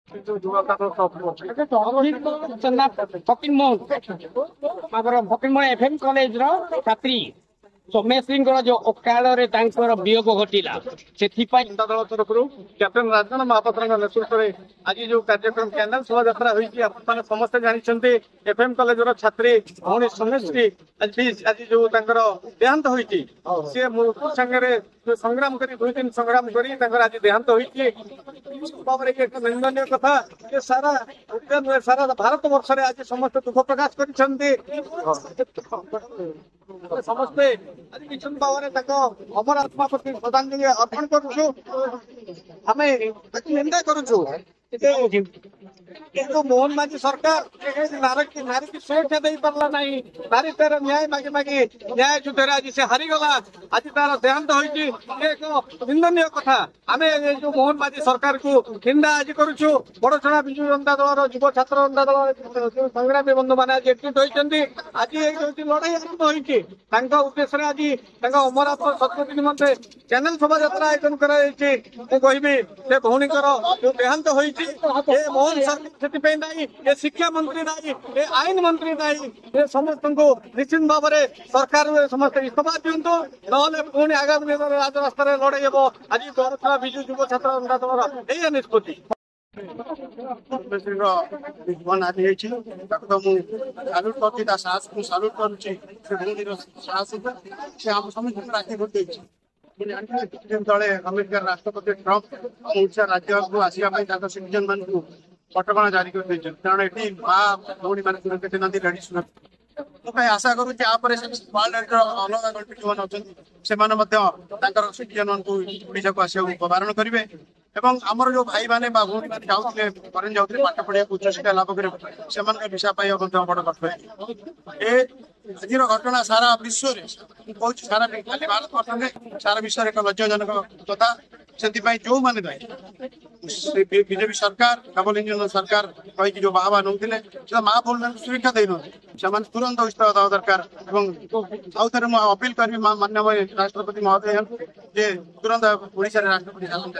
Fakirmohan FM କଲେଜର ଛାତ୍ରୀ ସୌମ୍ୟଶ୍ରୀଙ୍କର ଯୋଉ ଅକାଳରେ ତାଙ୍କର ବିୟୋଗ ଘଟିଲା ସେଥିପାଇଁ जनता दल तरफ कैप्टेन राजन महापात्र नेतृत्व में आज जो कार्यक्रम कैंडल शोभा होती आपने समस्ते जानते एफएम कॉलेज छात्री भौणी सौम्यश्री आज जो देहांत होती सी मृत्यु सांगे संग्राम कर 2 दिन संग्राम कर आज देहांत होती एक निंदनीय कथा सारा सारा भारत वर्ष में आज समस्त दुख प्रकाश कर समस्ते आज निश्चित भाव में अमर आत्मा प्रति श्रद्धांजलि अर्पण करुछु हमें निंदा करुछु किंतु मोहन माझी सरकार नारी की सुरक्षा दे पारला नहीं नारी तार न्याय मागे मागे न्याय युद्ध आज से हारीगला आज तार देहांत होती एक निंदनीय कथा आम जो मोहन माझी सरकार को निंदा आज करुछु बड़चणा विजु जनता दल युव छात्र जनता दल संग्रामी बंधु मैंने आज एकजुट होती आज लड़ाई आरंभ होती उद्देश्य आज अमर आत्मा सत्कृति निमंते चैनल शोभा यात्रा आयोजन करी से भौणी जो देहांत होती मोहन सरकार दायी ये शिक्षा मंत्री दायी ये आईन मंत्री दायी ये समस्त को निश्चित भाव में सरकार समस्त इस्तीफा दिंतु ना पुणी आगामी दिन राजरास्त लड़ाई हे आज बड़छड़ा विजु युव छात्र जनता दल यही निष्पत्ति जीवन आज साल्यूट कर साहस को साल्यूट करुच्ची साहस से आम समस्त राखी भोट तले अमेरिका राष्ट्रपति ट्रम्प ओडिशा राज्य को आसवा सिटीजन मान कटका जारी कर कारण ये माँ भौणी मैंने सुरक्षित नाती रेडी सुरक्षा आशा करुच्चे अलग कंट्री जो अच्छा सिटीजन मान ओडिशा को आसवा बारण करेंगे एवं आमर जो भाई माने भौणी मैंने जाते फरेन जाते पाठ पढ़ा उच्च शिक्षा लाभ कर भिसा पाइबा बड़ कष्ट आज घटना सारा विश्व कहूँ सारा खाली भारत वर्ष में सारा विश्व एक लज्जाजनक कथा से जो मैंने बीजेपी सरकार डबल इंजन सरकार कही जो बाबा नौते माँ भूल सुरक्षा देना तुरंत इस्तीफा देवा दरकार आउ थे मुझे अपील करी माननीय राष्ट्रपति महोदय जे तुरंत ओडिशा राष्ट्रपति शासन